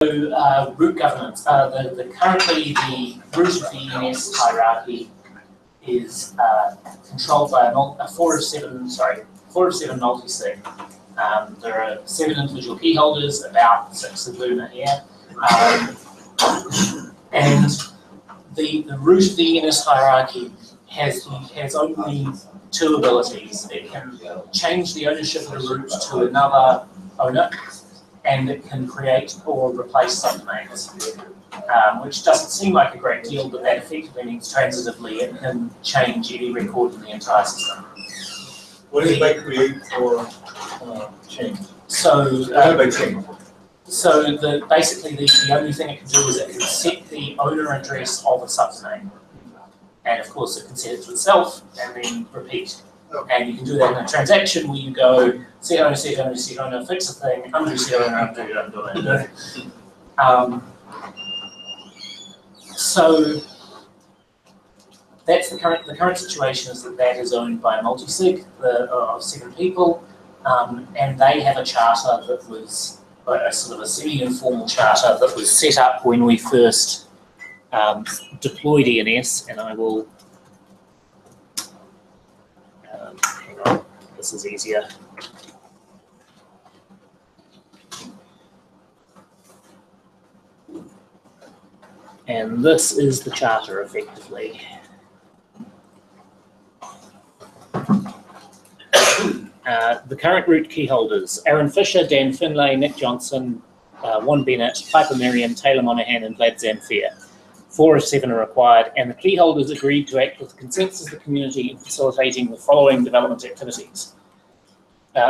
Root governance. Currently the root of the ENS hierarchy is controlled by a 4 of 7 multi-sig. There are 7 individual key holders, about 6 of Luna here, and the root of the ENS hierarchy has only 2 abilities. It can change the ownership of the root to another owner, and it can create or replace subdomains, which doesn't seem like a great deal, but that effectively means transitively it can change any record in the entire system. What is by create or change? Basically the only thing it can do is it can set the owner address of a subdomain. And of course it can set it to itself and then repeat. And you can do that in a transaction where you go set owner, set owner, set owner, fix a thing, undo set owner, undo. So that's the current situation is that is owned by a multi-sig of 7 people, and they have a charter that was a sort of a semi-informal charter that was set up when we first deployed ENS, and I will. Hang on, this is easier. And this is the charter, effectively. The current root key holders: Aaron Fisher, Dan Finlay, Nick Johnson, Juan Bennett, Piper Miriam, Taylor Monahan, and Vlad Zamfir. 4 of 7 are required, and the key holders agreed to act with the consensus of the community in facilitating the following development activities: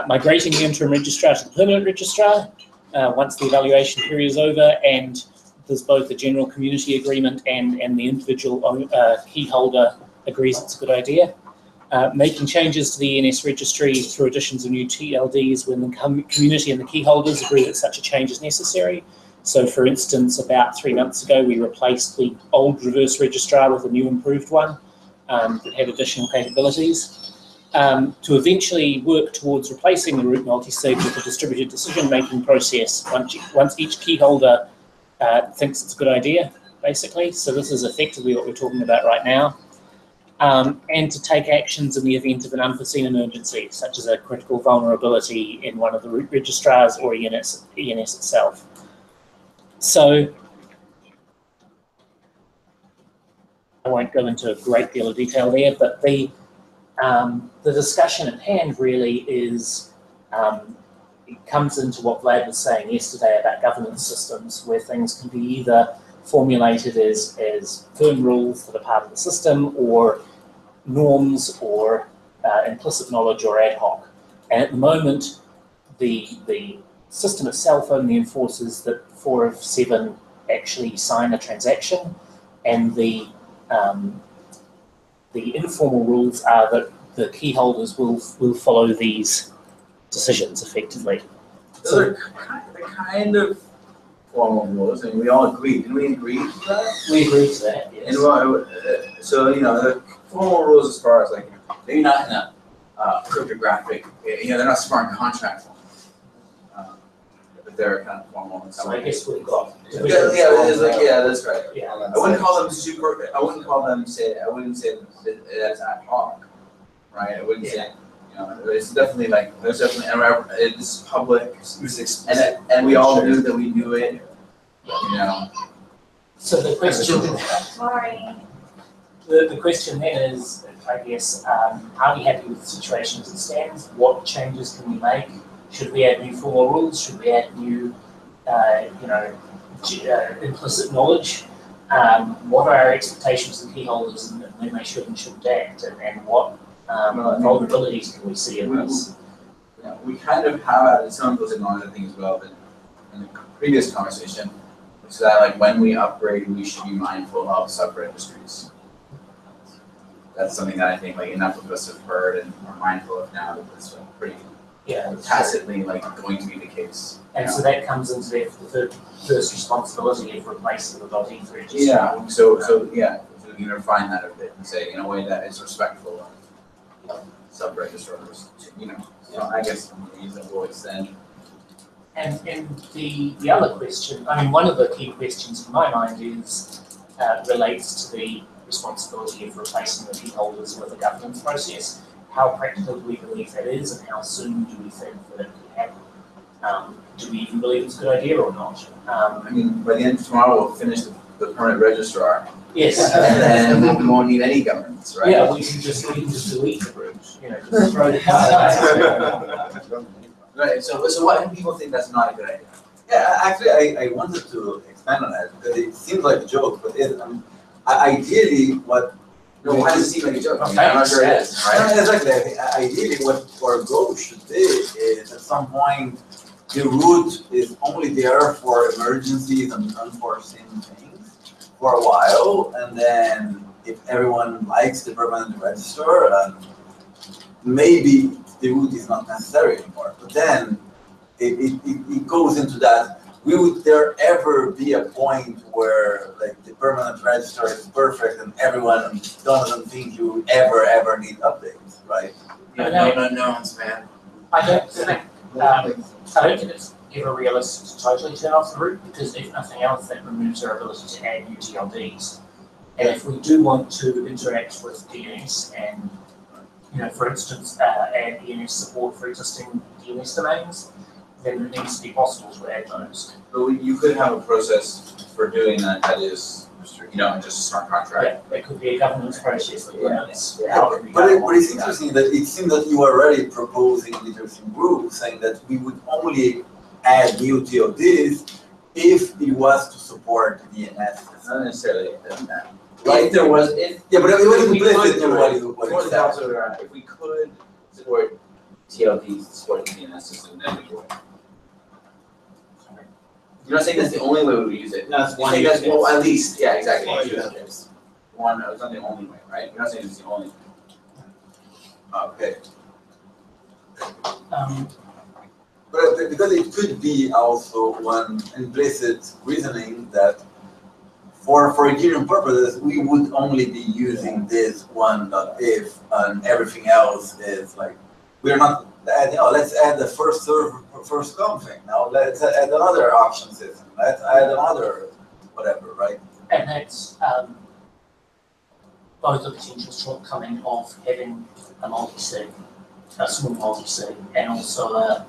migrating the interim registrar to the permanent registrar once the evaluation period is over, and there's both a general community agreement and the individual key holder agrees it's a good idea. Making changes to the ENS registry through additions of new TLDs when the community and the key holders agree that such a change is necessary. So for instance, about 3 months ago, we replaced the old reverse registrar with a new improved one that had additional capabilities. To eventually work towards replacing the root multi-sig with a distributed decision-making process once each key holder thinks it's a good idea, basically. So this is effectively what we're talking about right now. And to take actions in the event of an unforeseen emergency, such as a critical vulnerability in one of the root registrars or ENS itself. So I won't go into a great deal of detail there, but the discussion at hand really is, it comes into what Vlad was saying yesterday about governance systems, where things can be either formulated as firm rules that are part of the system, or norms, or implicit knowledge, or ad hoc. And at the moment, the system itself only enforces that 4 of 7 actually sign a transaction, and the informal rules are that the key holders will follow these decisions effectively. So they're kind of formal rules, and we all agree. Didn't we agree to that? We agree to that, yes. And so, you know, the formal rules as far as like, maybe not in a cryptographic, you know, they're not smart contract forms. But they're kind of formal. So I guess we've got. Yeah, that's right. Yeah. I wouldn't call them super. I wouldn't say that that's ad hoc, right? I wouldn't say. You know, it's definitely like there's definitely it's public, and we all knew that we knew it. You know. So the question. Sorry. The question then is, I guess, are we happy with the situation as it stands? What changes can we make? Should we add new formal rules? Should we add new, implicit knowledge? What are our expectations of key holders, and when they should and shouldn't act, and what vulnerabilities can we see in this? Yeah, we kind of have added some of those acknowledged things as well, but in the previous conversation, which is that like when we upgrade, we should be mindful of sub-registries. That's something that I think like enough of us have heard and are mindful of now, that it's pretty tacitly like going to be the case. And so that comes into the first responsibility of replacing the .env register. Yeah. So we can refine that a bit and say in a way that is respectful of sub-registrars. You know, so I guess some reasonable extent. And the other question, I mean, one of the key questions in my mind is relates to the responsibility of replacing the key holders with a governance process. How practical do we believe that is, and how soon do we think that it could happen? Do we even believe it's a good idea or not? I mean, by the end of tomorrow, we'll finish the permanent registrar. Yes. And then we won't need any governance, right? Yeah, we can just delete the group, just throw it out. Right, so why do people think that's not a good idea? Yeah, actually, I wanted to expand on that because it seems like a joke, but ideally, why does it seem like a joke? I mean, I'm not sure it is, right? Exactly. Ideally, what our goal should be is at some point, the root is only there for emergencies and unforeseen things for a while, and then if everyone likes the permanent register, maybe the root is not necessary anymore. But then it goes into that. Would there ever be a point where like the permanent register is perfect and everyone doesn't think you ever need updates, right? Yeah, no unknowns, man. I don't think it's ever realistic to totally turn off the root, because if nothing else, that removes our ability to add new TLDs. And if we do want to interact with DNS and, for instance, add ENS support for existing DNS domains, then it needs to be possible to add those. But you could have a process for doing that is, just a smart contract. Yeah, it could be a governance process that limits how it can be done. But it's interesting that it seems that you are already proposing in the interesting group saying that we would only add new TLDs if it was to support DNS. Not necessarily that. If there was, Yeah, but it was implicit in what you said. If we could support TLDs, support the DNS system, then we would. You're not saying that's the only way we would use it. No, it's You're one saying use that's, well, at least, yeah, exactly. One One use use case. It's not the only way, right? You're not saying it's the only way. Okay. Um, But because it could be also one implicit reasoning that for Ethereum purposes, we would only be using this one.if and everything else is like, we're not, let's add the first serve, first come thing. Now let's add another auction system. Let's add another whatever, right? And that's both a potential shortcoming of having a multi-sig, a small multi-sig, and also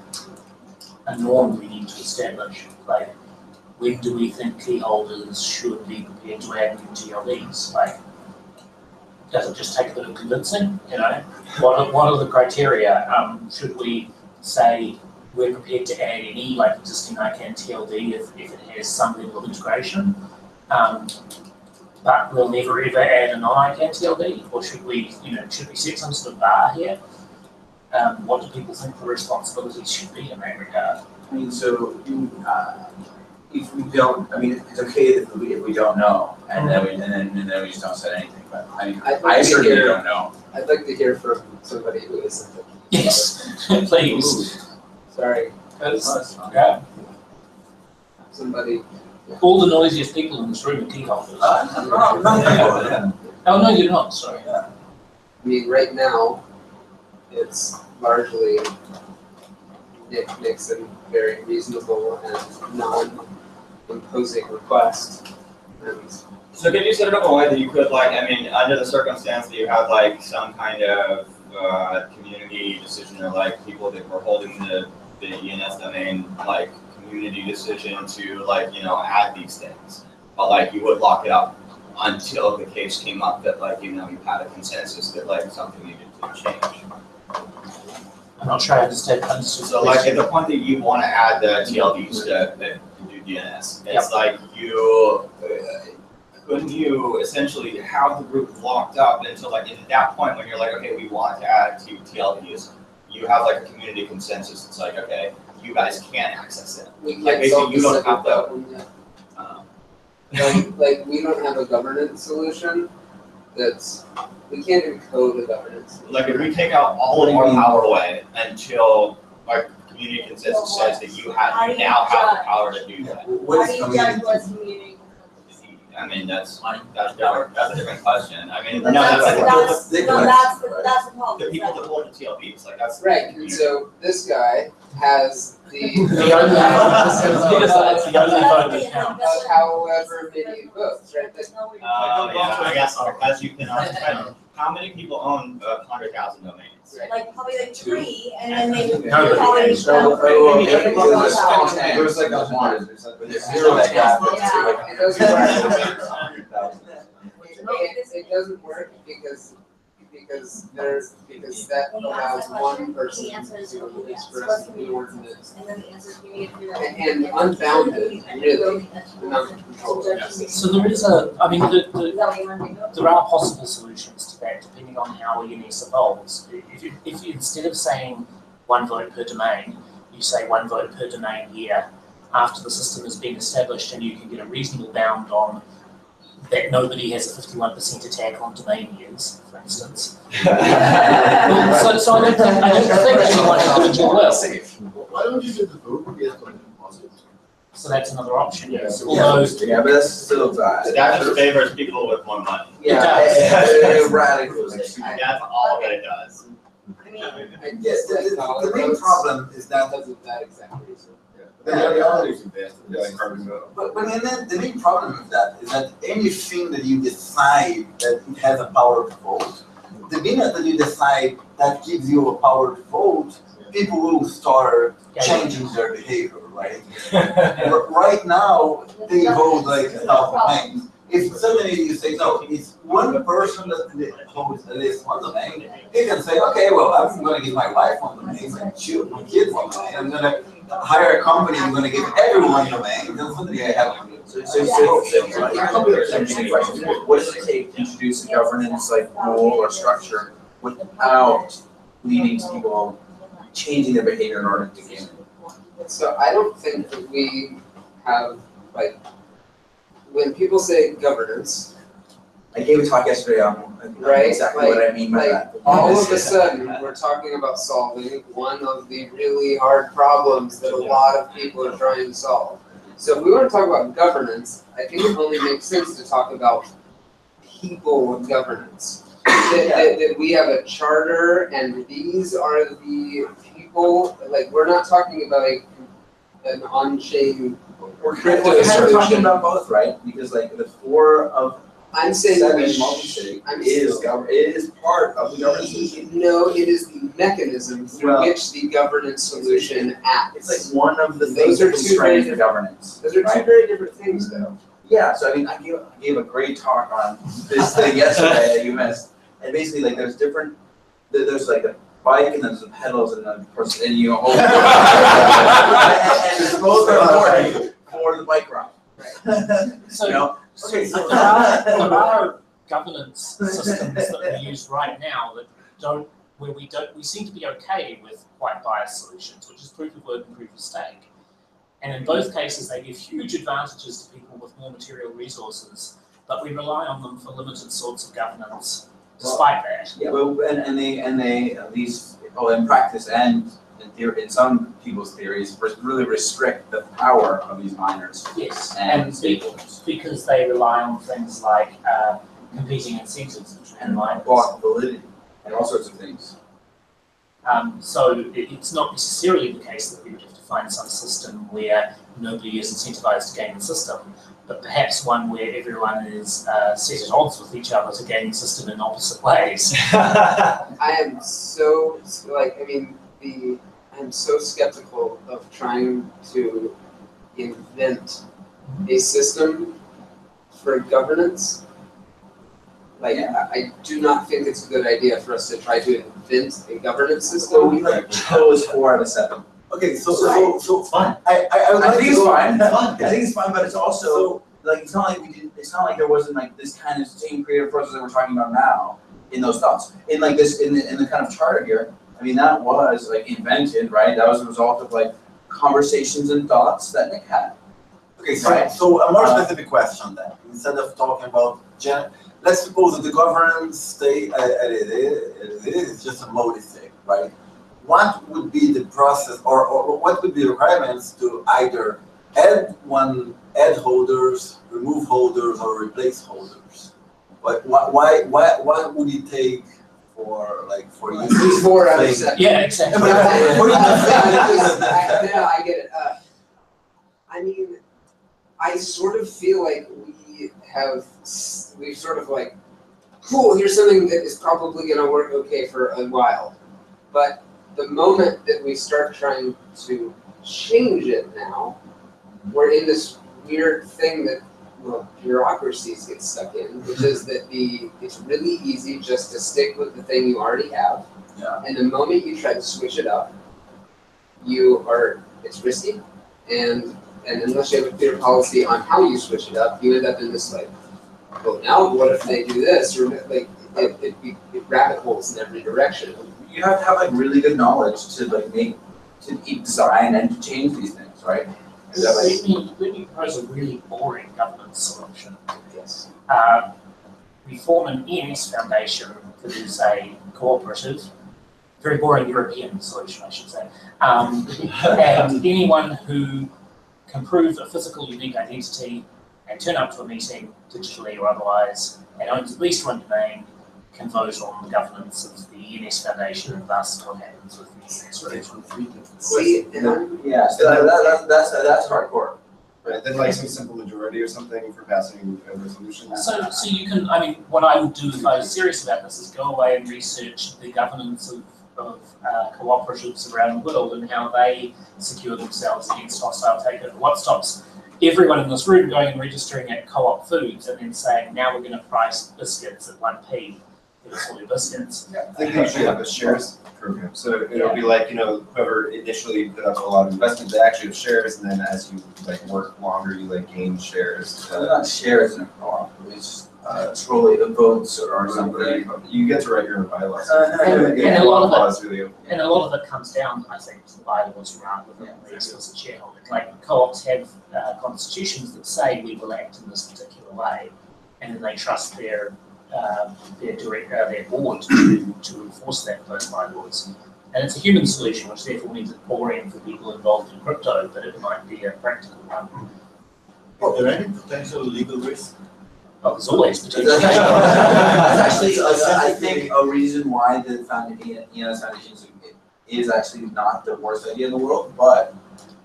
a norm we need to establish. Like, when do we think key holders should be prepared to add new TLDs? Like, does it just take a bit of convincing? What are the criteria? Should we say we're prepared to add any like existing ICANN TLD if it has some level of integration, but we'll never ever add a non-ICANN TLD? Or should we set some sort of bar here? What do people think the responsibilities should be in that regard? I mean, so if we don't, I mean, it's okay if we don't know, and then we just don't say anything. But I mean, I certainly don't know. I'd like to hear from somebody who isn't. Yes, please. Sorry. Yeah. Somebody. All the noisiest people in this room are key holders. No. Oh, no, you're not, sorry. I mean, right now, it's largely Nick Nixon, very reasonable and non-imposing request. And so can you set it up a way that you could, under the circumstance that you have, some kind of community decision, or, people that were holding the ENS domain, community decision to, add these things. But, you would lock it up until the case came up that, you had a consensus that, something needed to change. I'm not sure I understand. So, at the point that you want to add the TLDs that do DNS, it's couldn't you essentially have the group locked up until, at that point when you're okay, we want to add TLDs, you have, a community consensus. It's okay, you guys can't access it. We can't solve you don't have to. problem yet. We don't have a governance solution we can't encode a governance solution. If we take out all of our power away until our community consensus says that you now have the power to do that. What is community? I mean, that's a different question. I mean, But no, that's the problem. the people that hold the TLBs, like that's. Right, and so this guy has the The only vote that counts. of however many votes, right? Yeah, I guess as you can understand, how many people own 100,000 domains? Like probably like 3, and then they Nobody. probably. There's like a one, there's zero that got Yeah, it doesn't work. 100,000. It doesn't work because that allows one person to express the ordinance. And then the answer is you need to do that. And unbounded, really, amount of control. So there is I mean, Is that what you want to do? there are possible solutions to that depending on how ENS evolves. If you instead of saying 1 vote per domain, you say 1 vote per domain here after the system has been established, and you can get a reasonable bound on that nobody has a 51% attack on domain years, for instance. So I don't think anyone could do well. Why don't you do the vote based on deposits? So that's another option. Yeah. Yes. Although Yeah, but that's still bad. That just favors people with more money. Yeah, radical. That's all that it does. I mean, Yes, the main problem is that, Because of that exact reason. The realities of this, like carbon vote. but the main problem with that is that anything that you decide that it has a power to vote, the minute that you decide that gives you a power to vote, people will start changing their behavior, right? Right now, they vote like a domain. If suddenly you say, no, it's one person that holds at least one domain, he can say, okay, well, I'm going to give my wife one domain, my kids one domain, I'm going to hire a company, I'm going to give everyone domain, then suddenly I have. Interesting question. What does it take to introduce a governance like rule or structure without leading to people changing their behavior in order to gain? So I don't think that we have, like, when people say governance, I gave a talk yesterday on Right, exactly what I mean by that. all of a sudden, we're talking about solving one of the really hard problems that a lot of people are trying to solve. So if we want to talk about governance, I think it only makes sense to talk about people governance. That we have a charter and these are the people, like, we're not talking about an on-chain We're kind of talking about both, right? Because like the 4 of I'm saying 7 we multi-sig I'm is it is part of the governance solution. No, it is the mechanism through Well, which the governance solution acts. It's like one of the Those things are that two constrain very the governance. Those are two right? very different things, though. Yeah, so I mean, I gave a great talk on this thing yesterday that you missed. And basically, like, there's there's like a bike and there's the pedals and then of course, and you hold and both are important for the bike ride. So, You know? so there are governance systems that we use right now that we seem to be okay with quite biased solutions, which is proof of work and proof of stake. And in both cases, they give huge advantages to people with more material resources, but we rely on them for limited sorts of governance despite that. Yeah, well, and they at least, well, in practice and in theory, in some people's theories, really restrict the power of these miners. Yes, And and stakeholders. because they rely on things like competing incentives and miners. Block validity and all sorts of things. So it's not necessarily the case that we would have to find some system where nobody is incentivized to game the system, but perhaps one where everyone is set at odds with each other to game the system in opposite ways. I am so, like, I mean, I'm so skeptical of trying to invent a system for governance. Like, I do not think it's a good idea for us to try to invent a governance So system. we like chose 4 out of 7. Okay, so Fun. I would I like think to it's go- fine. I think it's fine, but it's also like it's not like it's not like there wasn't like this kind of same creative process that we're talking about now in those thoughts. In like this in the kind of charter here, I mean that was like invented, right? That was a result of like conversations and thoughts that Nick had. Okay, so, Right. so a more specific question then. Instead of talking about let's suppose that the governance stay it is just a multi-sig, right? What would be the process or what would be the requirements to either add holders, remove remove holders or replace holders. But why would it take for you? 4 out of 7. Yeah, exactly. No, I get it. I mean, I sort of feel like we've sort of like, cool, here's something that is probably going to work okay for a while. But the moment that we start trying to change it now, we're in this weird thing that, well, bureaucracies get stuck in, which is that it's really easy just to stick with the thing you already have. Yeah. And the moment you try to switch it up, it's risky. And unless you have a clear policy on how you switch it up, you end up in this like, well, now what if they do this? Or like, it rabbit holes in every direction. You have to have like really good knowledge to like design and to change these things, right? Let me propose a really boring governance solution. Yes. We form an ENS foundation that is a cooperative, very boring European solution, I should say. And anyone who can prove a physical unique identity and turn up to a meeting, digitally or otherwise, and owns at least one domain, can vote on the governance of the ENS Foundation and thus what happens with the ENS Foundation. See, Yeah, so that's hardcore. Right, then like some simple majority or something for passing a resolution. So you can, I mean, what I would do if I was serious about this is go away and research the governance of cooperatives around the world and how they secure themselves against hostile takeover. What stops everyone in this room going and registering at Co-op Foods and then saying, now we're going to price biscuits at 1p for all your biscuits? I think they usually have a shares program, so it'll be like, whoever initially put up a lot of investment, they actually have shares, and then as you like work longer, you like gain shares. They're not shares in a co-op, it's truly the votes or something. You get to write your own bylaws. And a lot of bylaws really open. And a lot of it comes down, I think, to the bylaws rather than the explicit shareholding. Like co-ops have constitutions that say we will act in this particular way, and then they trust their board to enforce those bylaws. And it's a human solution, which therefore means it's boring for people involved in crypto, but it might be a practical one. Are there any potential legal risks? Well, there's always potential. That's actually, I think, a reason why the ENS Foundation is actually not the worst idea in the world, but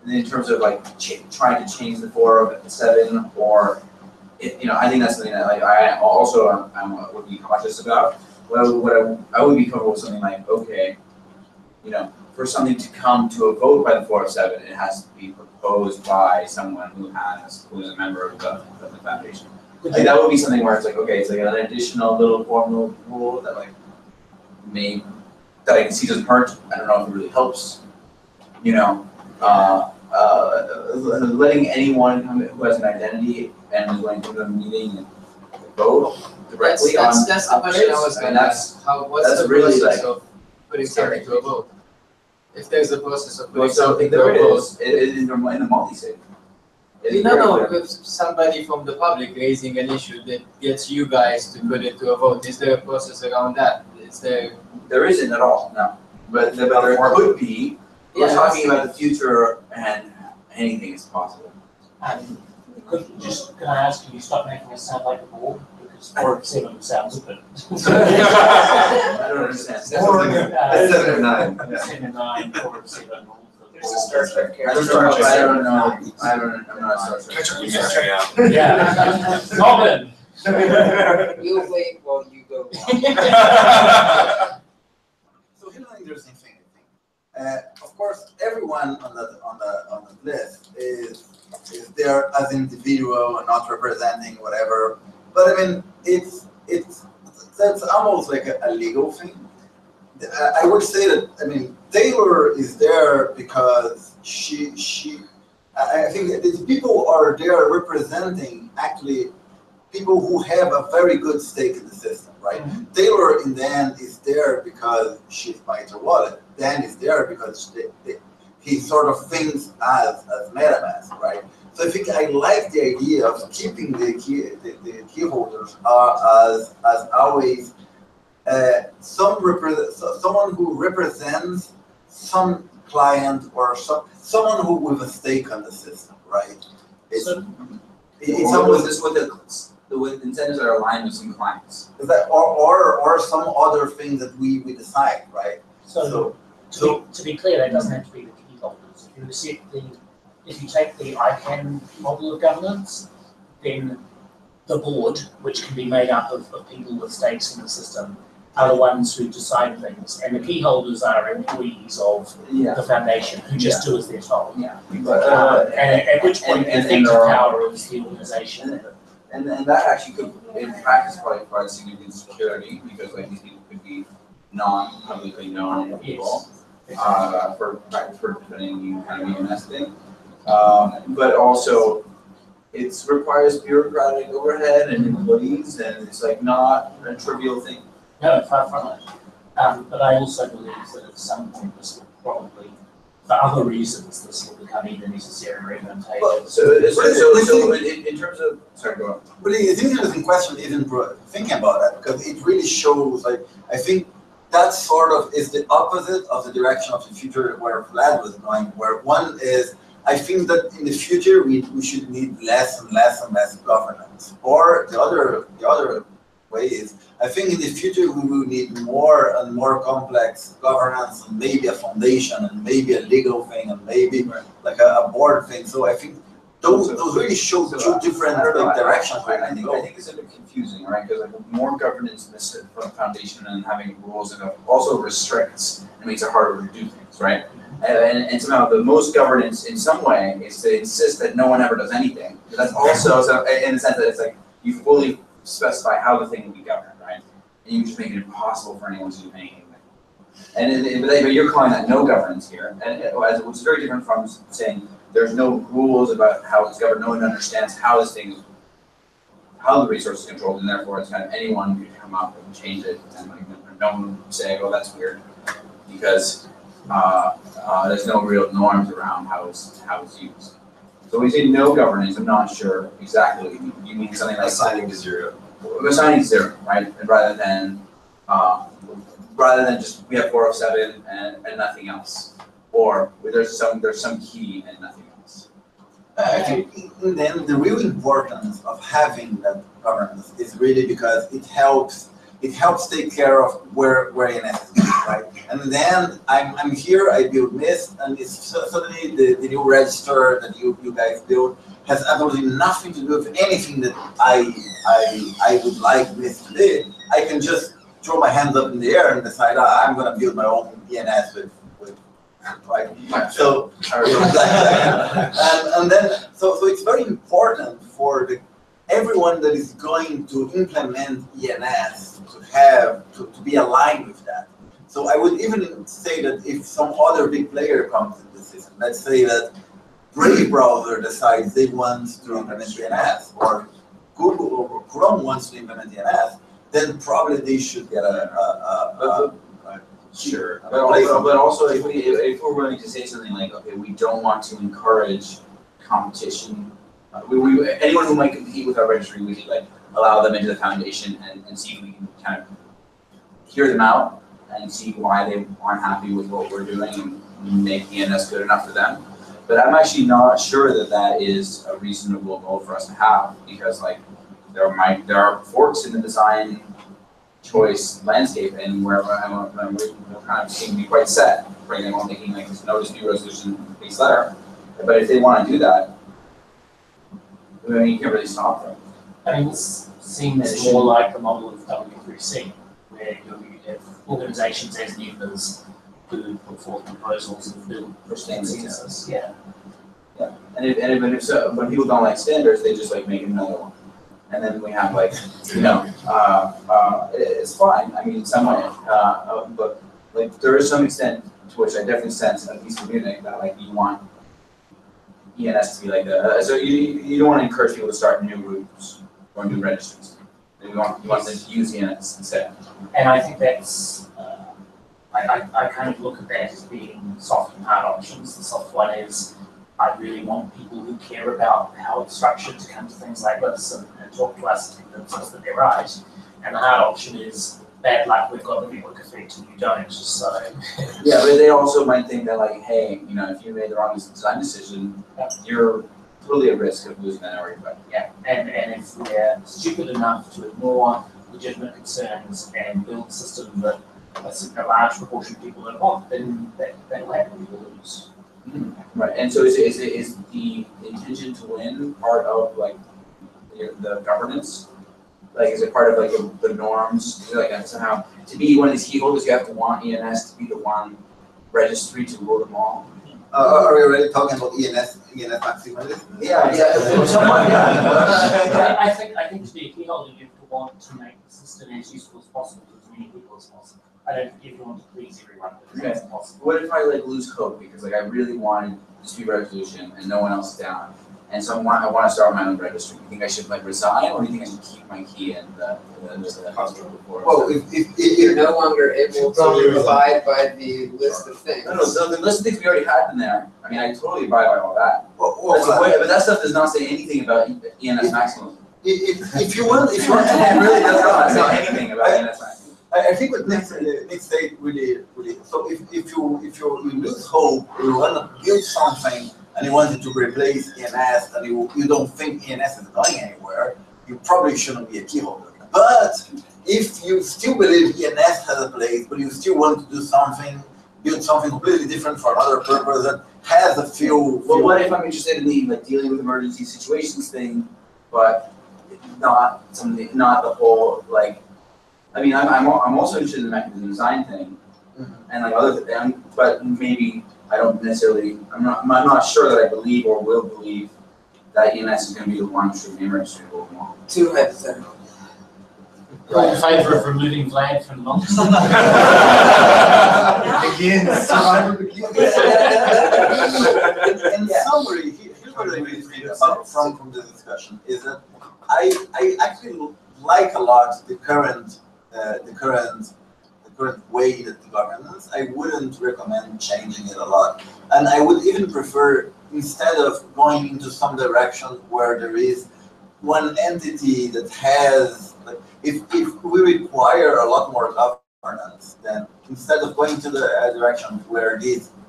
in terms of like trying to change the 407 or, I think that's something that like I also would be cautious about. I would be comfortable with something like, okay, for something to come to a vote by the 407, it has to be proposed by someone who is a member of the foundation. Like that would be something where it's like, okay, it's like an additional little formal rule that that I can see doesn't hurt. I don't know if it really helps. Letting anyone who has an identity and is going to come to a meeting and vote directly that's the question I was going to ask. What's the process of putting something to a vote? If there's a process of putting something to a vote. It is in the multi-sig. With somebody from the public raising an issue that gets you guys to put it to a vote. Is there a process around that? There isn't at all, no. But there could be. We're talking about the future and anything is possible. Can I ask you to stop making us sound like a bore? Because 407 sounds a bit. I don't understand. 7 or 9. 7 and 9, 407. There's a Star Trek I character. don't know. I'm not Star Trek. Yeah. Robin. You'll wait while you go. So here's an interesting thing, I think. Of course, everyone on the list is there as an individual and not representing whatever. But I mean, that's almost like a legal thing. I would say that Taylor is there because I think that these people are there representing actually people who have a very good stake in the system, right? Mm-hmm. Taylor in the end is there because she's buying her wallet. Dan is there because he sort of thinks as MetaMask, right? So I think I like the idea of keeping the key holders as always someone who represents some client or someone who with a stake on the system, right? It's Or almost this with incentives that are aligned with some clients. that, or some other thing that we decide, right? So to be clear, that doesn't have to be the key holders. If you take the ICANN model of governance, then the board, which can be made up of people with stakes in the system, are the ones who decide things, and the key holders are employees of the foundation who just do as they're told. Yeah. And at which point the effective power is the organization. And that actually could, in practice, probably provide significant security, because like these people could be non-publicly known people, for defending kind of ENS thing. But also, it requires bureaucratic overhead and employees, and it's like not a trivial thing. No, far from it. But I also believe that at some point this will probably, for other reasons, this will become either necessary or advantageous. Well, so in terms of, sorry, go on. But it's an interesting question, even thinking about that, because it really shows, like, I think that sort of is the opposite of the direction of the future where Vlad was going, where one is, I think that in the future we should need less and less and less governance. Or the other way is, I think in the future we will need more and more complex governance, and maybe a foundation, and maybe a legal thing, and maybe like a board thing. So I think those really show two different directions. I think it's a bit confusing, right? Because like more governance from the foundation and having rules and also restricts and makes it harder to do things, right? And somehow the most governance in some way is to insist that no one ever does anything. That's also, so in the sense that it's like you fully specify how the thing will be governed, right? And you just make it impossible for anyone to do anything. But you're calling that no governance here, and which is very different from saying there's no rules about how it's governed. No one understands how this thing, how the resource is controlled, and therefore it's kind of anyone could come up and change it, and like no one would say, "Oh, that's weird," because there's no real norms around how it's used. So when you say no governance, I'm not sure exactly what you mean. You mean something like assigning to zero. Assigning to zero, right? And rather than just we have 407 and nothing else, or there's some key and nothing else. I think then the real importance of having that governance is really because it helps take care of where ENS is, right? And then I'm here, I build Mist, and it's suddenly the new register that you guys build has absolutely nothing to do with anything that I would like Mist to do. I can just throw my hands up in the air and decide I'm going to build my own ENS with right? So and then so it's very important for everyone that is going to implement ENS to be aligned with that. So I would even say that if some other big player comes in the system, let's say that Brave browser decides they want to implement ENS, or Google or Chrome wants to implement ENS, then probably they should get Sure, but also if we're willing to say something like, okay, we don't want to encourage competition. Anyone who might compete with our registry, we should like allow them into the foundation and see if we can kind of hear them out and see why they aren't happy with what we're doing and make ENS good enough for them. But I'm actually not sure that that is a reasonable goal for us to have, because like there are forks in the design choice landscape, and where we kind of seem to be quite set. For example, making like this no dispute resolution based letter. But if they want to do that, I mean, you can't really stop them. I mean, this seems more like the model of W3C, where you have organizations as members who put forth proposals and build consensus. Yeah. Yeah. And if so, when people don't like standards, they just like make another one. And then we have like, it's fine. I mean, in some way, but like there is some extent to which I definitely sense, at least in Munich, that like you want ENS to be like so you don't want to encourage people to start new groups or new registries. You want them to use ENS instead. And I think that's, I kind of look at that as being soft and hard options. The soft one is, I really want people who care about how it's structured to come to things like this and talk to us and convince us that they're right. And the hard option is, bad luck, we've got the network effect and you don't, so. Yeah, but they also might think that like, hey, if you made the wrong design decision, you're totally at risk of losing that network effect. Yeah, and if we're stupid enough to ignore legitimate concerns and build a system that a large proportion of people don't want, then that will happen, we will lose. Right, and so is the intention to win part of like the governance? Like, is it part of like the norms? Is it like somehow to be one of these key holders, you have to want ENS to be the one registry to rule them all? Are we already talking about ENS maximalism? Yeah. Someone, yeah. I think to be a key holder, you have to want to make the system as useful as possible to as many people as possible. I don't think you want to please everyone, but it's possible. What if I like lose hope because like I really wanted this to be resolution and no one else is down, and so I want to start my own registry? Do you think I should like resign, or do you think I should keep my key in the hospital before? Well, If you're no longer able to abide by the list of things. No, the list of things we already had in there. I mean, I totally abide by all that. But that stuff does not say anything about ENS maximum. If you want to It really does not say anything about ENS maximum. I think what Nick said really. So if you lose hope, you want to build something and you want it to replace ENS, and you don't think ENS is going anywhere, you probably shouldn't be a key holder. But if you still believe ENS has a place, but you still want to do something, build something completely different for another purpose that has a few. Well, what if I'm interested in the like dealing with emergency situations thing, but not the whole like. I mean, I'm also interested in the mechanism design thing, and like other things, but maybe I don't necessarily. I'm not sure that I believe or will believe that ENS is going to be the one true name registry for them all. Too hypothetical. All in favor of removing Vlad from long? Again, survivor begins. In summary, here's what I really think about from the discussion is that I actually like a lot the current way that the governance. I wouldn't recommend changing it a lot, and I would even prefer, instead of going into some direction where there is one entity that has, like, if we require a lot more governance, then instead of going to the direction where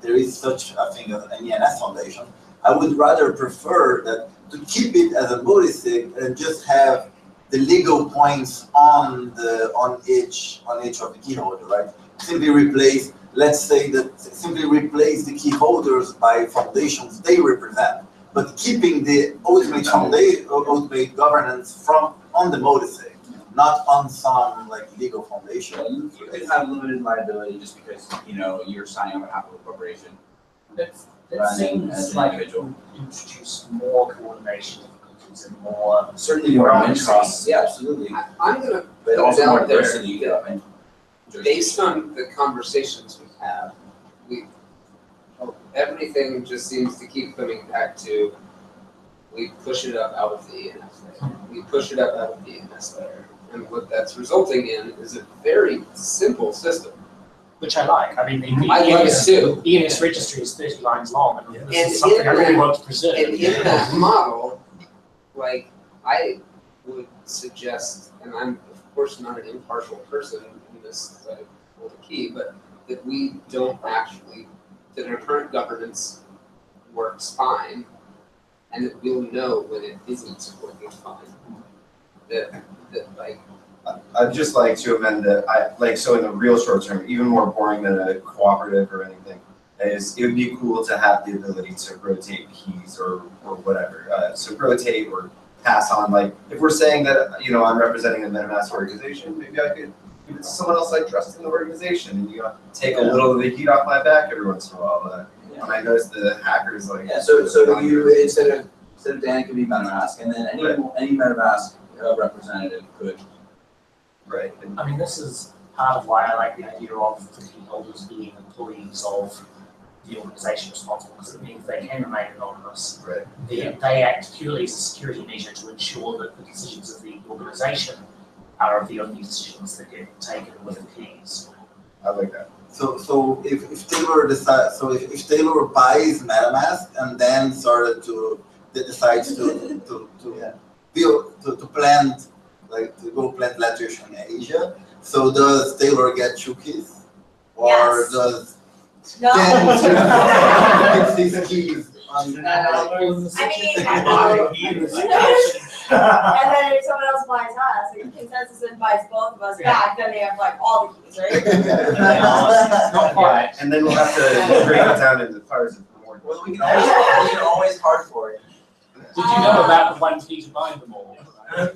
there is such a thing as an ENS foundation, I would rather prefer that to keep it as a multi-sig and just have the legal points on each of the key holder, right? Simply replace, let's say that simply replace the key holders by foundations they represent, but keeping the ultimate governance on the multi-sig, not on some like legal foundation. You could have limited liability just because you're signing on behalf of a corporation. That Running as seems an like individual. it would introduce more coordination difficulties and more. Certainly more admin costs. Yeah, absolutely. I'm gonna But put also it more out there diversity. that based on the conversations we have, everything just seems to keep coming back to we push it up out of the ENS layer. We push it up out of the ENS layer. And what that's resulting in is a very simple system. Which I like. I mean, the I like it too. ENS registry is 30 lines long, and this And is something in I really that- want to preserve. And in that model, like, I would suggest, and I'm of course not an impartial person in this, I hold the key, but that we don't actually, that our current governance works fine, and that we'll know when it isn't working fine. That like, I'd just like to amend that, so in the real short term, even more boring than a cooperative or anything, is it would be cool to have the ability to rotate keys or whatever. So rotate or pass on, like, if we're saying that, I'm representing a MetaMask organization, maybe I could give it to someone else I trust in the organization, and take a little of the heat off my back every once in a while. When I notice the hackers, like. Yeah, so you, instead of Dan, it could be MetaMask, and then any MetaMask representative could. Right. I mean, this is part of why I like the idea of the key holders being employees of the organisation responsible, because it means they can remain anonymous. Right. They act purely as a security measure to ensure that the decisions of the organisation are the only decisions that get taken with the keys. I like that. So if Taylor decides, if Taylor buys MetaMask and then decides to plant, like, to go plant letters in Asia, so does Taylor get 2 keys? Or Yes. does No. Dan get these keys I mean, and then if someone else buys us, or consensus and buys both of us back, then they have like all the keys, right? Not quite. And then we'll have to bring it down into fires and more. Well, we can always hard for it. Did you know about the 1 key to bind them all? I mean,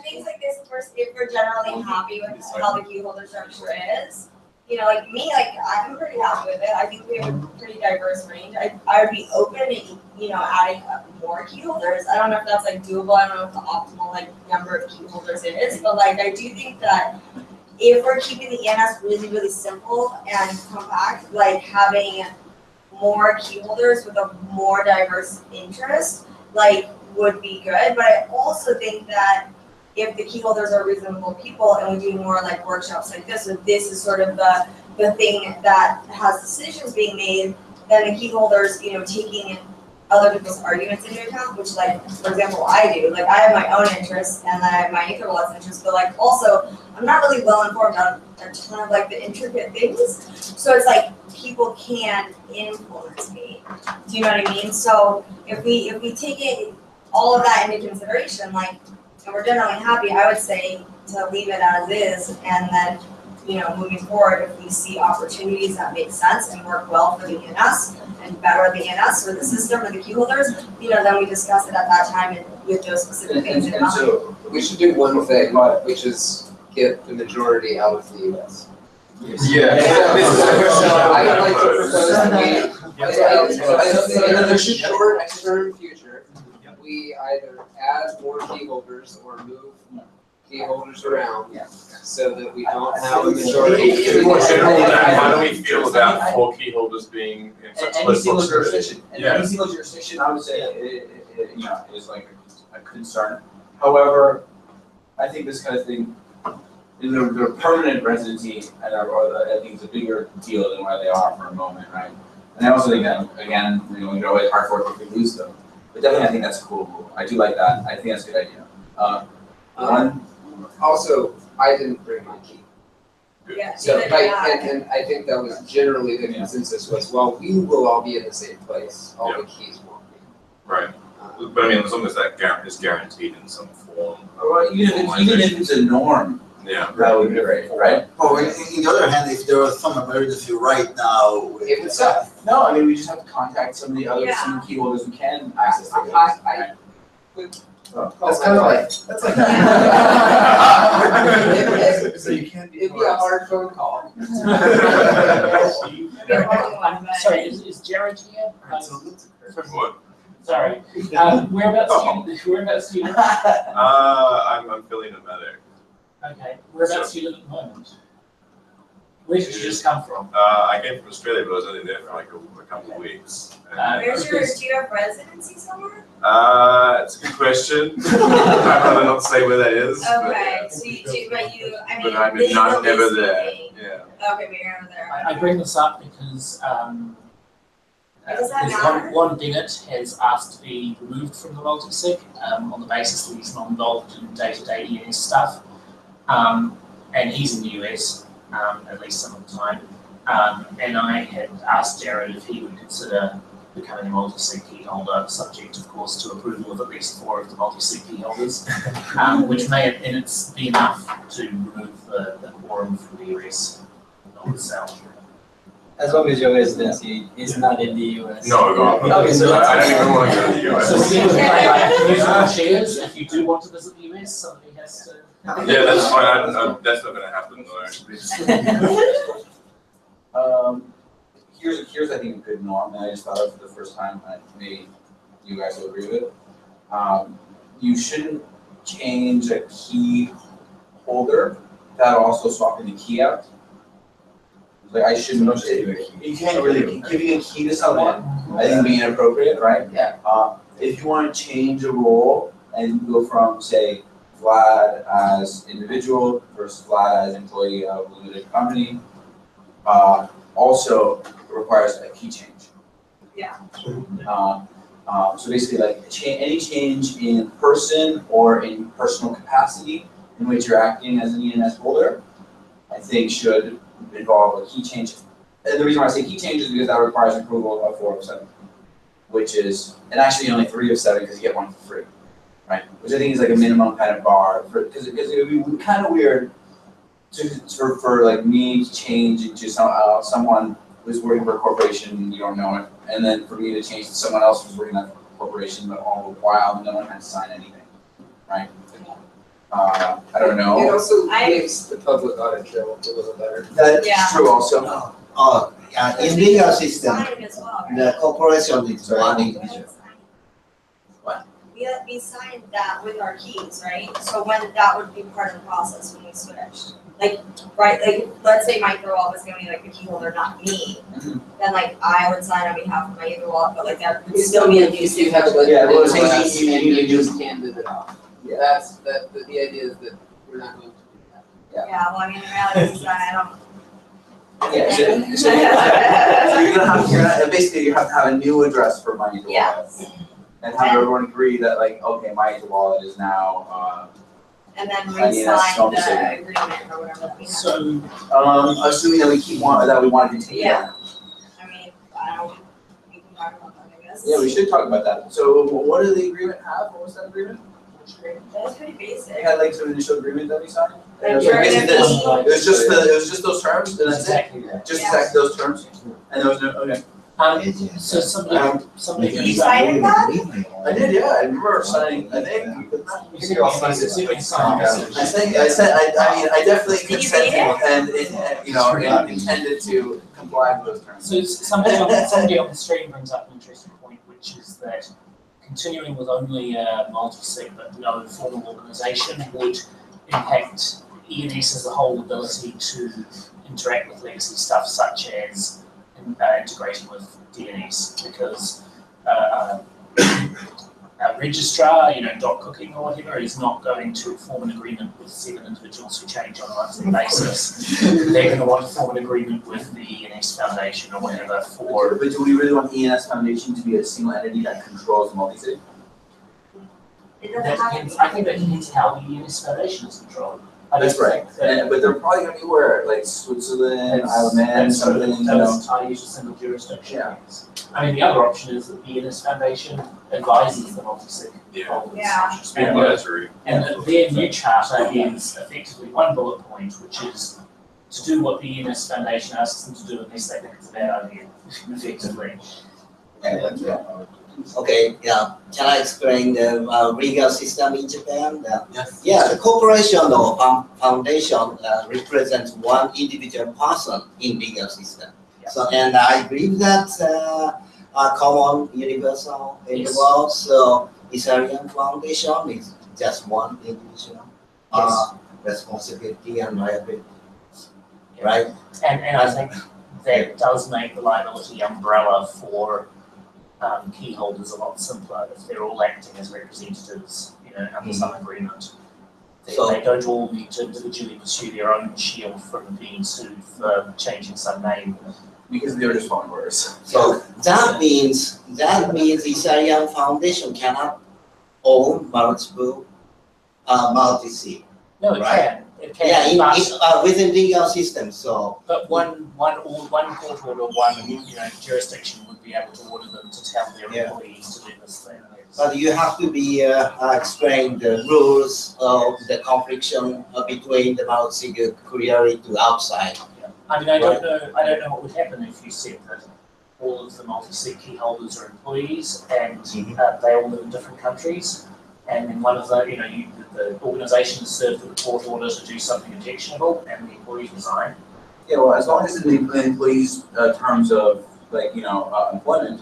things like this, if we're generally happy with how the key holder structure is, like me, like I'm pretty happy with it. I think we have a pretty diverse range. I would be open to, adding up more key holders. I don't know if that's like doable. I don't know what the optimal like number of key holders is, but like I do think that if we're keeping the ENS really, really simple and compact, like having more key holders with a more diverse interest, like would be good. But I also think that if the key holders are reasonable people and we do more like workshops like this, if this is sort of the thing that has decisions being made, then the key holders, taking other people's arguments into account, which like, for example, I do. Like I have my own interests and then I have my Etherwat's interests, but like also I'm not really well informed on a ton of like the intricate things. So it's like people can influence me. Do you know what I mean? So if we take all of that into consideration, like, and we're generally happy, I would say to leave it as is, and then, moving forward, if we see opportunities that make sense and work well for the ENS and better the ENS or the system or the key holders, then we discuss it at that time and with those specific things in mind. So we should do one thing, which is get the majority out of the US. Yeah. I would like to propose that in the short-term future, we either add more key holders or move key holders around so that we don't have a majority. Even more generally, how do we feel about 4 key holders being in such Any close single proximity? jurisdiction, any single jurisdiction, I would say, is like a concern. However, I think this kind of thing, the permanent residency, I think it's a bigger deal than where they are for a moment, right? And I also think that, again, it's always hard for it if we lose them. But definitely, I think that's a cool rule. I do like that. I think that's a good idea. Also, I didn't bring my key. Yeah, So, either like, that. and I think that was generally the consensus was, well, we will all be in the same place, all the keys won't be. Right. But I mean, as long as that is guaranteed in some form. Or even if it's a norm, Yeah. that would be great, right? Oh, in the other hand, if there was some emergency right now with If it's up. No, I mean, we just have to contact some of the other, Yeah. some key holders who can access the keys. That's kind of like, that's like. So you can't be. It'd be a hard phone call. Sorry, is Jared here? What? Sorry. Whereabouts do you live? I'm feeling nomadic. Okay. Whereabouts do you live at the moment? Where did you just come from? I came from Australia, but I was only there for like a couple of weeks. Do you have residency somewhere? It's a good question. I'd rather not say where that is. Okay, But, so you do, but you, I mean. but I'm legally not never there. speaking- Yeah. Okay, but you're never there. I bring this up because Does that because matter? one Bennett has asked to be removed from the multi-sig on the basis that he's not involved in day-to-day ENS stuff. And he's in the US, at least some of the time. And I had asked Jared if he would consider becoming a multi-sig key holder, subject, of course, to approval of at least 4 of the multi-sig key holders, which may in its be enough to remove the quorum from the US non-cell. As long as your residency is not in the US. No, Okay, so I don't even want to go to the US. So we need to play like musical chairs. If you do want to visit the US, somebody has to. Yeah, that's fine. That's not going to happen though. Here's I think a good norm that I just thought of for the first time. Maybe you guys will agree with. You shouldn't change a key holder without also swapping the key out. Like I shouldn't. You can't really giving a key to someone. I think being inappropriate, right? Yeah. If you want to change a role and go from say Vlad as individual versus Vlad as employee of a limited company, also requires a key change. Yeah. So basically, like any change in person or in personal capacity in which you're acting as an ENS holder, I think should involve a key change and the reason why I say key change is because that requires approval of 4 of 7, which is, and actually only 3 of 7 because you get one for free, right? Which I think is like a minimum kind of bar for, because it would be kind of weird for like me to change into someone who's working for a corporation and you don't know it, and then for me to change to someone else who's working at a corporation but all the while no one has to sign anything, right? I don't know. It also makes the public audit trail a little better. That's Yeah. true also. In legal system, Sign as well, right? the corporation is one individual. What? We signed that with our keys, right? So when that would be part of the process when we switched. Like, right, like, let's say Mike Thorwald was gonna be like the key holder, not me. Mhm. Then like, I would sign on behalf of Mike Thorwald, but like that would You still be a new you have signature. like Yeah, well, an it's address easy, and you you use- just handed it off. Yeah. That's, the idea is that we're not going to do that. Yeah, well, I mean, in reality, it's I don't. Yeah, so you're gonna basically you have to have a new address for Money to Wallet. Yes, And have everyone agree that like, okay, Money to Wallet is now, and then I mean, that's re-sign not the agreement or whatever that we have. So, assuming that we that we want to continue. Yeah. I mean, I don't, we can talk about that, I guess. Yeah, we should talk about that. So what did the agreement have? What was that agreement? That was pretty basic. It had like some initial agreement that we signed? Like, It was you're like gonna basically be- it was just those terms and that's it? exactly that. Just Yeah. exactly those terms? And there was no, okay. So somebody You signed that? I did, yeah, I remember signing, I think. You said all signs, it's even signed. I mean, I definitely Did you consented read it? and, you know, and intended to comply with those terms. So somebody on the stream brings up an interesting point, which is that continuing with only a multi-sig but no formal organisation would impact ENS as a whole ability to interact with legacy stuff such as integration with DNS, because a registrar, dot cooking or whatever, is not going to form an agreement with 7 individuals who change on a monthly basis. They're going to want to form an agreement with the ENS Foundation or whatever for. But do we really want the ENS Foundation to be a single entity that controls multi-sig? It doesn't That have to depends, be. I think that depends how the ENS Foundation is controlled. I That's don't right. think that- But they're probably gonna be where, like Switzerland, Isle of Man, that's sort something, of you know. those tie usual single jurisdiction. Yeah. I mean, the other option is that the ENS Foundation advises the multi-sig holders. Yeah. Advisory. And that their new charter is effectively one bullet point, which is to do what the ENS Foundation asks them to do unless they think it's a bad idea, effectively. Okay, yeah. Can I explain the legal system in Japan? Yes. Yeah, the corporation or foundation represents one individual person in legal system. Yeah. So, and I believe that's a common universal in the Yes. world. So, Ethereum Foundation is just one individual responsibility and liability, right? And I think that does make the liability umbrella for key holders a lot simpler if they're all acting as representatives, under some agreement. They don't all need to individually pursue their own shield from being sued for changing some name. Because they're just phone words. So that means Ethereum Foundation cannot own multiple multi-sig. No, it Right. can. It can. Yeah, but, within legal system. So but one court order, one jurisdiction would be able to order them to tell their Yeah. employees to do this thing. but you have to be explain the rules of the confliction between the multi-sig clearly to outside. I mean, I don't know what would happen if you said that all of the multi-sig key holders are employees and they all live in different countries. And then one of the, the organisation is served with a court order to do something objectionable and the employees resign. Yeah, well, as long as the employee's terms of employment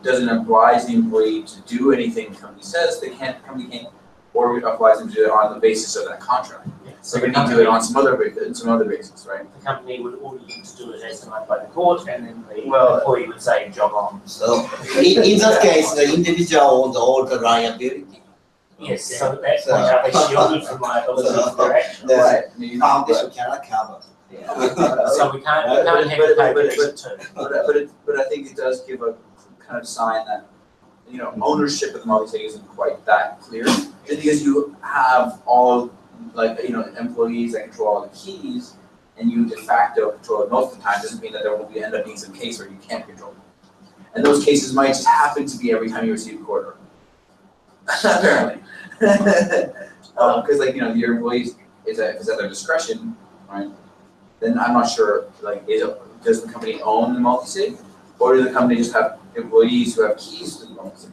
doesn't oblige the employee to do anything the company says, the company can't, or oblige them to do it on the basis of that contract. So they can do it on some other basis, right? The company would order them to do it as demanded by the court, and then the Well, employee would say, job on. So in that case, the individual owns all the liability. Yes, so at that point, are they shielded from liability for their actions? The Right. foundation cannot cover. So we can't have calculations too. But I think it does give a kind of sign that, ownership of the multi-sig isn't quite that clear. Just because you have all, employees that control all the keys, and you de facto control it most of the time, doesn't mean that there will end up being some case where you can't control it. And those cases might just happen to be every time you receive a quarter. Apparently. Because like, your employees, if it's at their discretion, right, then I'm not sure, like, does the company own the multi-sig? Or does the company just have employees who have keys to the multi-sig?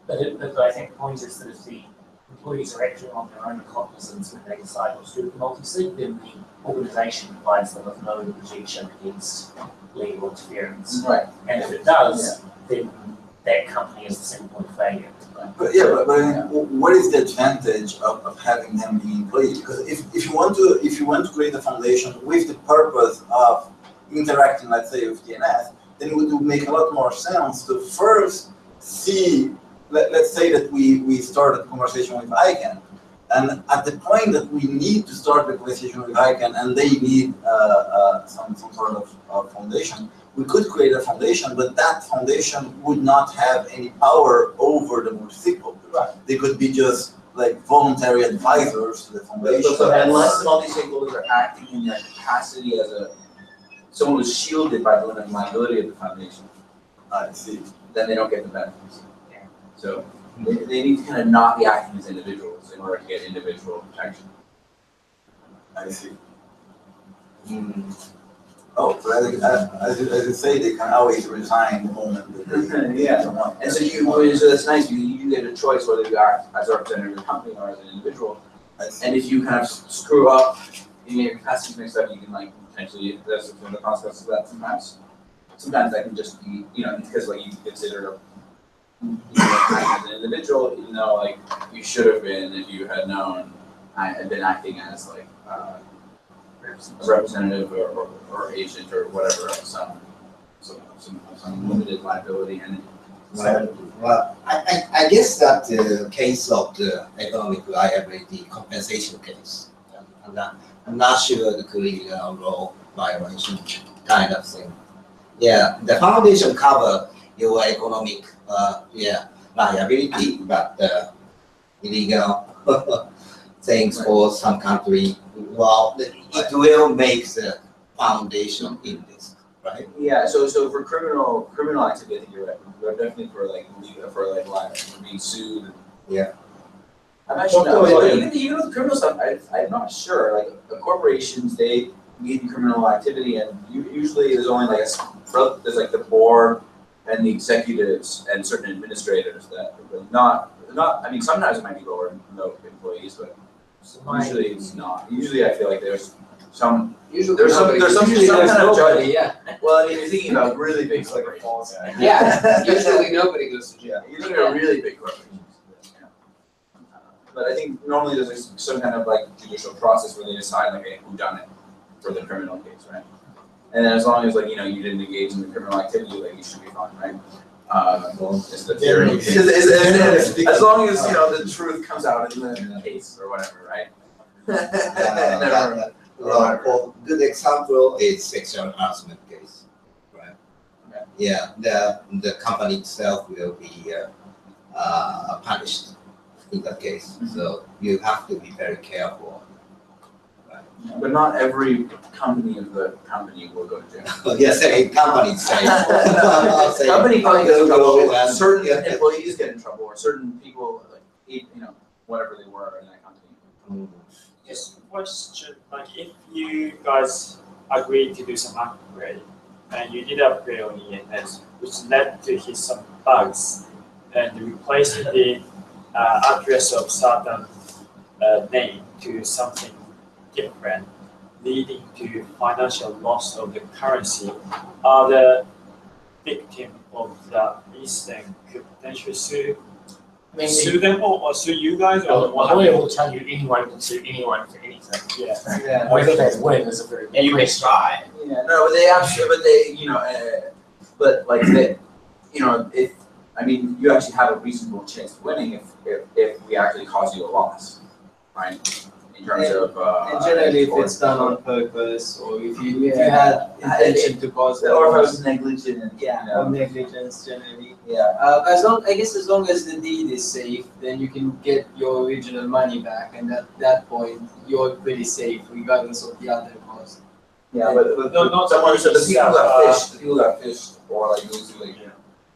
But I think the point is that if the employees are acting on their own cognizance when they decide what to do with the multi-sig, then the organisation provides them with no protection against legal interference. Right. And if it does, then that company is the single point of failure. But what is the advantage of having them be employees? Because if you want to create a foundation with the purpose of interacting, let's say, with DNS, then it would make a lot more sense to first see. Let's say that we start a conversation with ICANN, and at the point that we need to start the conversation with ICANN, and they need some sort of foundation, we could create a foundation, but that foundation would not have any power over the multi-sig. Right. They could be just like voluntary advisors to the foundation. So unless the multi-sig holders are acting in their capacity as someone who's shielded by the limited liability of the foundation, I see. then they don't get the benefits. So they need to kind of not be acting as individuals in order to get individual protection. I see. Oh, but as you say, they can always resign the moment that they Yeah. don't want. And so that's nice. You get a choice whether you act as a representative of the company or as an individual. And if you kind of screw up in your capacity mixed up, you can like potentially there's the consequences of that sometimes. Sometimes that can just be because like you consider as an individual, even though like you should have been if you had known I had been acting as like a representative or agent or whatever of some limited liability and Well, I guess that the case of the economic liability compensation case, I'm not sure the criminal law violation kind of thing. Yeah, the foundation cover your economic liability, but illegal things for some country, well, it will make the foundation in this, right? yeah. So for criminal activity, I think you're right. We're definitely for being sued. Yeah. I'm actually not, even with criminal stuff, I'm not sure. Like corporations, they need criminal activity, and usually there's only there's like the board and the executives and certain administrators that are not. I mean, sometimes it might be lower employees, but usually it's not. Usually, I feel like there's some. Usually there's some kind of judge. yeah. Well, I mean, you're thinking about really big corporations. Yeah, usually nobody goes to jail. You're thinking about really big corporations. But I think normally there's some kind of like judicial process where they decide like who done it for the criminal case, right? And then as long as you didn't engage in the criminal activity, like you should be fine, right? It's the theory. As long as the truth comes out in the case or whatever, right? For good example is sexual harassment case, right? Okay. Yeah, the company itself will be punished in that case. So you have to be very careful. Right? But not every company of the company will go to jail. Yes, a company say. Company probably gets in trouble. and- Certain yeah. employees get in trouble, or certain people, whatever they were in that company. Just question, like if you guys agreed to do some upgrade and you did upgrade on ENS, which led to hit some bugs and replaced the address of certain name to something different, leading to financial loss of the currency, are the victim of the incident could potentially sue them or sue you guys? A Or what lawyer happened? will tell you anyone can sue anyone for anything. Yeah. Yeah. Whether they win is a very big And you can question. try. Yeah, no, but they absolutely, but like they, if, I mean, you actually have a reasonable chance of winning if we actually cause you a loss, right? And in terms of. And generally, if it's done on purpose, or if you had intention to cause that, or if it was negligent. or negligence generally. Yeah. As long as the deed is safe, then you can get your original money back, and at that point, you're pretty safe, regardless of the other cost. Yeah, but not someone said the people yourself, got fished, the people got fished, or like losing,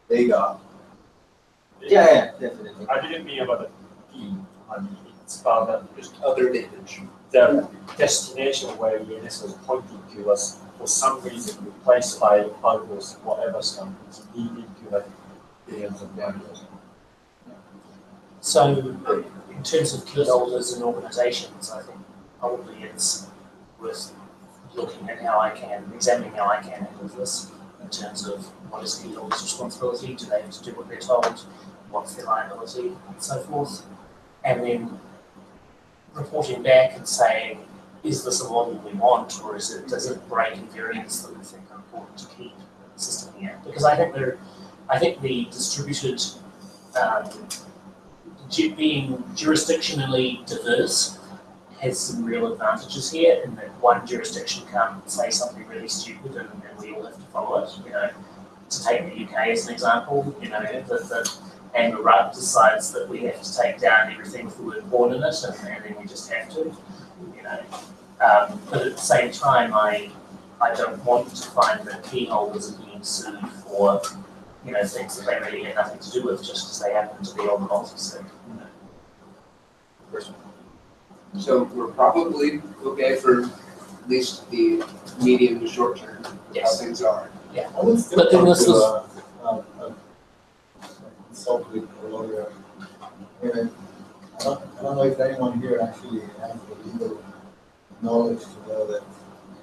they got. Yeah, definitely. I didn't mean about the fee money, it's about the, Just other damage. the destination where ENS was pointing to was for some reason replaced by others, whatever stuff, it's leading to like billions of dollars. So, in terms of key holders and organisations, I think probably it's worth looking at examining how I can handle this in terms of what is key holders' responsibility, do they have to do what they're told, what's their liability, and so forth. And then reporting back and saying, is this a model we want, or does it break invariants that we think are important to keep in the system here? Because I think the distributed being jurisdictionally diverse has some real advantages here, in that one jurisdiction can't say something really stupid and we all have to follow it. To take the UK as an example, the Amber Rudd decides that we have to take down everything with the word born in it, and then we just have to. But at the same time, I don't want to find that key holders are being sued for things that they really had nothing to do with just because they happen to be on the multi-sig. So we're probably okay for at least the medium to short term, how things are. Yeah. I would still But then talk this to was- consult with a lawyer. And I don't know if anyone here actually has the legal knowledge to know that.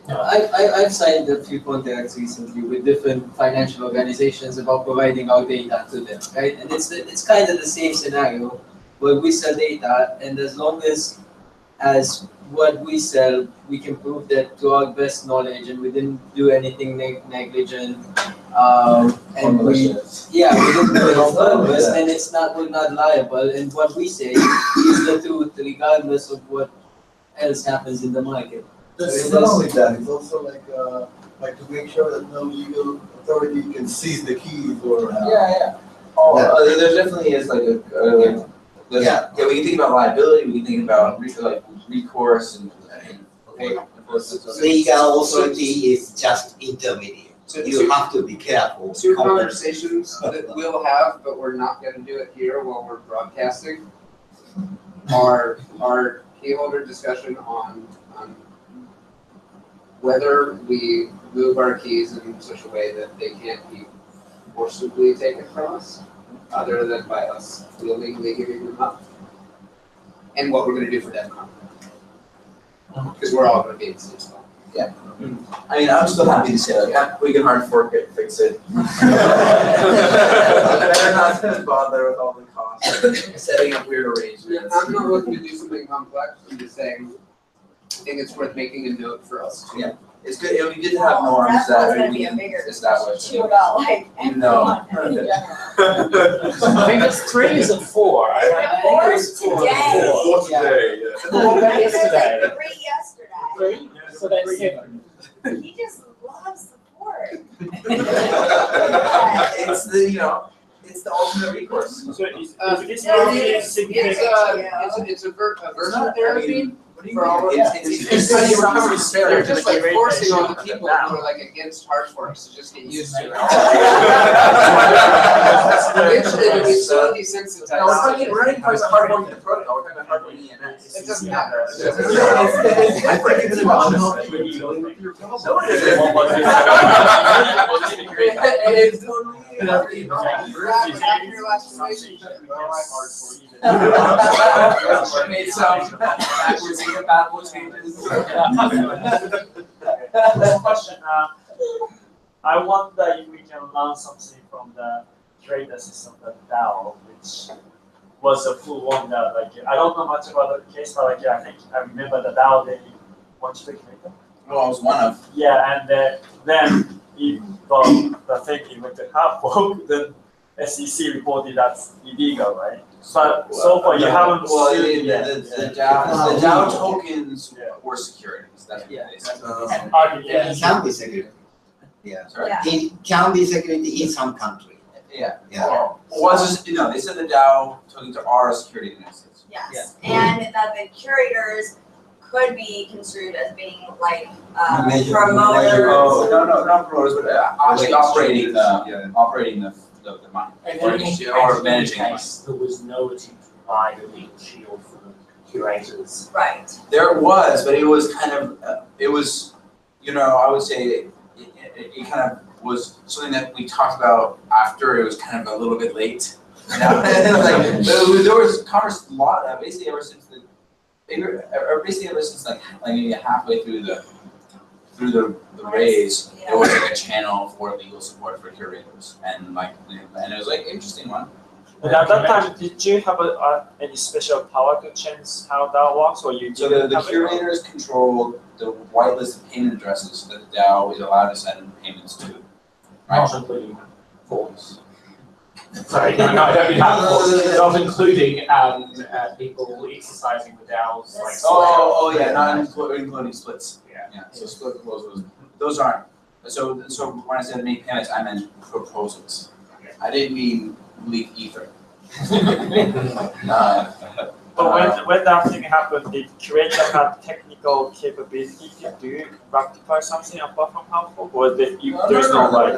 I've signed a few contracts recently with different financial organizations about providing our data to them, right? And it's kind of the same scenario where we sell data, and as long as what we sell, we can prove that to our best knowledge, and we didn't do anything negligent, and we didn't do it on purpose, then we're not liable, and what we say is the truth, regardless of what else happens in the market. It's not only that, it's also like to make sure that no legal authority can seize the keys or. There definitely is like we can think about liability, we can think about recourse and Legal authority is just intermediate. So You have to be careful. two conversations that we'll have, but we're not gonna do it here while we're broadcasting, are our key holder discussion on whether we move our keys in such a way that they can't be forcibly taken from us, other than by us illegally giving them up, and what we're gonna do for DEFCON. Because we're all gonna be in the same spot. Yeah. I mean, I'm still happy to say we can hard fork it, fix it. Better not to bother with all the costs, setting up weird arrangements. I'm not looking to do something complex, I'm just saying, I think it's worth making a note for us too. Yeah. It's good, it would be good to have norms That's that gonna we be a can bigger establish. issue about like No. everyone in general. I think it's 3 is a 4. It's been forced today. What's today? Yesterday. 3 yesterday. 3? So that's 7. He just loves support. It's it's the ultimate recourse. So it's No, not it's- significant. It's a version therapy What do for all of Yeah, us. it's how you recover They're failure. just like forcing all the people who are like against hard forks to just get used to it. Eventually, we so desensitized. No, we're not talking about hard working the protocol, we're talking about hard working ENS. It doesn't matter. I think it's about no one is. It's totally your last relationship. Made some backwards incompatible changes. One question. I wonder if we can learn something from the trader system, the DAO, which was a full one that I don't know much about the case, but I think I remember the DAO they wanted to create them. Well, I was one of. Yeah, and then the thing went to hard fork, the SEC reported that's illegal, right? So far you haven't Well, sued yet. the DAO tokens were securities, that's what Yeah. they said. It can be security. Yeah. Sorry? Yeah. It can be security in some country. Yeah. Yeah. Well, was just, they said the DAO tokens are a security in the United States. Yes, and that the curators could be construed as being like Manager- promoters. Oh, no, not promoters, but actually operating the money. And Or in any or managing the money. case, there was no attempt to provide a legal shield for the curators. Right. There was, but it was kind of, I would say it kind of was something that we talked about after it was kind of a little bit late. There was converse a lot, basically ever since like maybe halfway through the raise, it was like a channel for legal support for curators, and it was like an interesting one. But at that time, did you have any special power to change how that works, or you So didn't the have it? curators controlled the whitelist of payment addresses that the DAO is allowed to send payments to. Not including forms. Sorry, no, I don't mean that. Not including people exercising the DAO's like. Yeah, not including splits. Yeah. So split proposals, those aren't. So when I said make payments, I meant proposals. I didn't mean leak ether. But when that thing happened, did curator have technical capability to rectify something apart from harmful, or there's no right?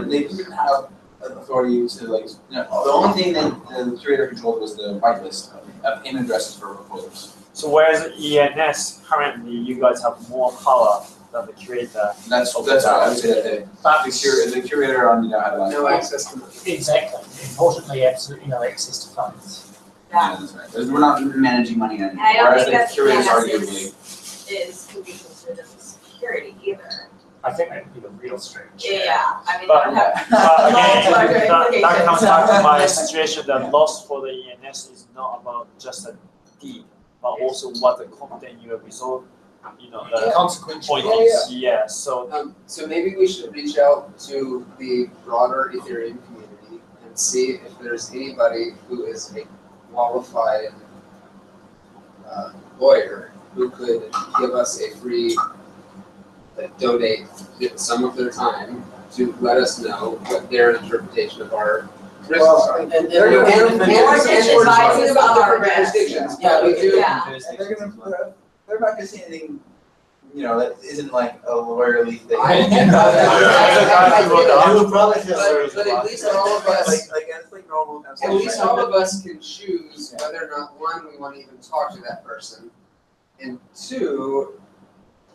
They didn't have authority to the only thing that the curator controlled was the whitelist of payment addresses for proposals. So whereas ENS currently, you guys have more power than the curator. That's what I would say that the curator on the DAO had No access to money. Exactly. Importantly, absolutely no access to funds. Yeah. That's right. We're not managing money anymore. And I don't Whereas think the that curators ENS could be considered as security either. I think that would be the real stretch. Yeah, I mean, But- they don't have Again, that comes back to my implications. situation that loss for the ENS is not about just a deed, but also what the content you have resolved, the Consequential. point is, so So maybe we should reach out to the broader Ethereum community and see if there's anybody who is a qualified lawyer who could give us a free, donate some of their time to let us know what their interpretation of our risks are. And And we're talking about different jurisdictions. Yeah, we do. Yeah. They're not gonna say anything, that isn't like a lawyerly thing. But at least all of us, It's like normal. at least all of us can choose whether or not, one, we want to even talk to that person, and two,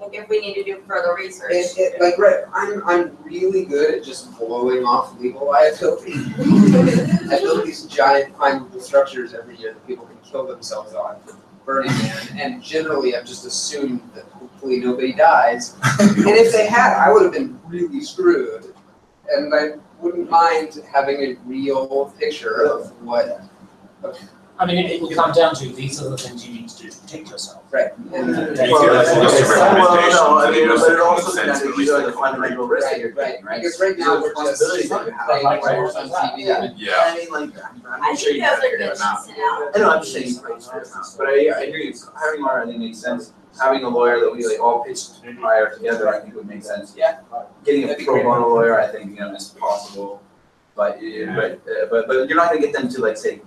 Like if we need to do further research. I'm really good at just blowing off legal liability. I build these giant climbable structures every year that people can kill themselves on for Burning Man, and generally I've just assumed that hopefully nobody dies. And if they had, I would have been really screwed. And I wouldn't mind having a real picture of what. I mean, it will come down to these are the things you need to do to protect yourself. Right. And Just a recommendation to the but it also sense depends at if least you are the the fundamental risk that you're right, taking, right? because right now we're just Responsibilities that you have. playing Like wars on TV. Yeah. I mean, I I'm sure think you those have are figured good it out. to out. I know, I'm just saying, but I hear you. Hiring a lawyer, I think makes sense. Having a lawyer that we all pitched prior together, I think would make sense. Yeah. Getting a pro bono lawyer, I think, is possible. But you're not gonna get them to say,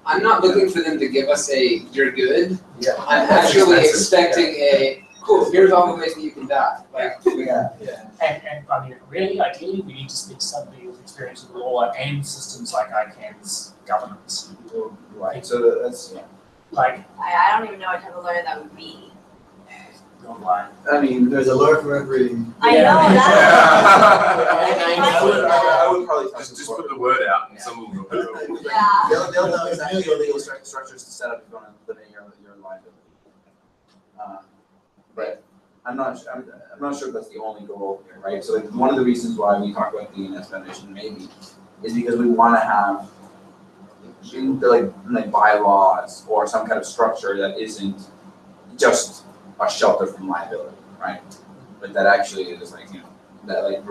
I'm not looking for them to give us a "you're good." yeah. I'm actually expecting a "cool, here's all the ways that you can die." And I mean, really, ideally, we need to speak to somebody with experience with law and systems like ICANN's governance. Right. So that's Like, I don't even know what type of lawyer that would be. online. I mean, There's a lawyer for every. I know I would probably Just put the word out and someone will know. Yeah. They'll know exactly what legal structures to set up if you want to limit your liability. But I'm not sure if that's the only goal here, right? So one of the reasons why we talk about the ENS Foundation maybe is because we want to have like bylaws or some kind of structure that isn't just a shelter from liability, right? But that actually is that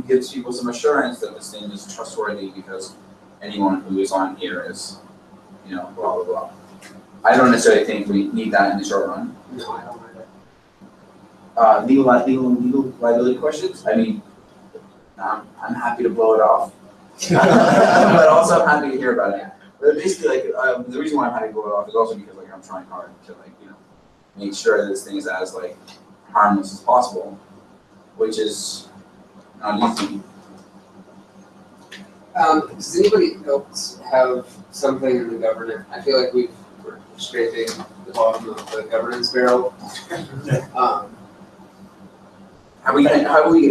gives people some assurance that this thing is trustworthy because anyone who is on here is, you know, blah, blah, blah. I don't necessarily think we need that in the short run. No, I don't either. Legal liability questions, I mean, I'm happy to blow it off. But also I'm happy to hear about it. But basically, like, the reason why I'm happy to blow it off is also because, like, I'm trying hard to, like, you know, make sure that this thing is as, like, harmless as possible, which is not easy. Does anybody else have something in the governance? I feel like we're scraping the bottom of the governance barrel. Have we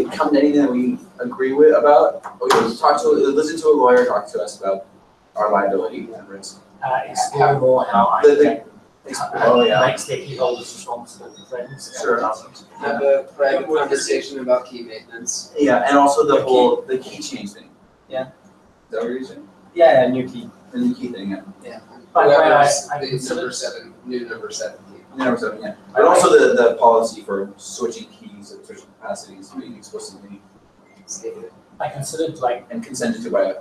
come to anything that we agree with about? Okay, listen to a lawyer talk to us about our liability and risk. Explore more how makes their key holders responsible for things. Sure. Have a private conversation about key maintenance. Yeah, and also the key change thing. Yeah. Is that what you're saying? Yeah, a new key. The new key thing, yeah. Yeah. By the way, Whoever's I the consider- new number 7 key. Number 7, yeah. But also the policy for switching keys and switching capacities being explicitly Stated. I considered like and consented to by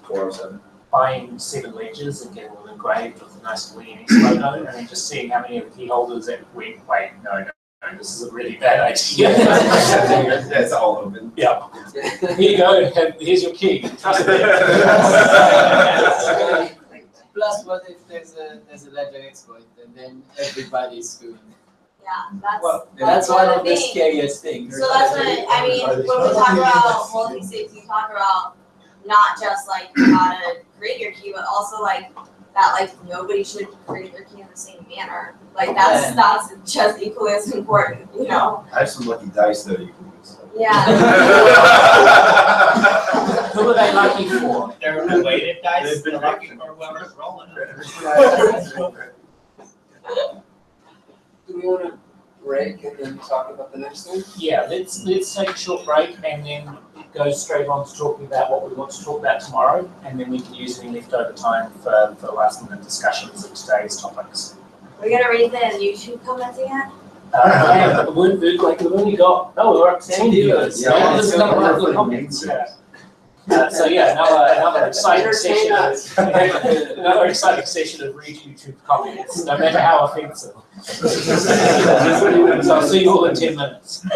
407. buying 7 ledgers and getting them engraved with a nice ENS logo, and then just seeing how many of the key holders that went, wait, no, this is a really bad idea. It's all open. Yeah. Here you go, here's your key. Trust me. Plus, what if there's a ledger exploit and then everybody's screwed? Yeah, that's. Well, that's one of the thing. scariest things. So that's what, I mean, when we talk about multi-sig, we talk about not just like how to create your key, but also like that like nobody should create their key in the same manner. Like that's just equally as important, you know? I have some lucky dice though you can use. Yeah. Who are they lucky for? They're the weighted dice, they're lucky for whoever's rolling them. Do we want to break and then talk about the next one? Yeah, let's take a short break and then go straight on to talking about what we want to talk about tomorrow, and then we can use any leftover time for last minute discussions of today's topics. We're gonna read the YouTube comments again? Yeah, but we've only got, we're up to 10 viewers. Yeah, So there's it's another gonna couple of be comments. amazing. So yeah, another exciting session. Entertain Another exciting session of read YouTube comments, no matter how offensive. So I'll see you all in 10 minutes.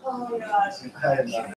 Oh my gosh.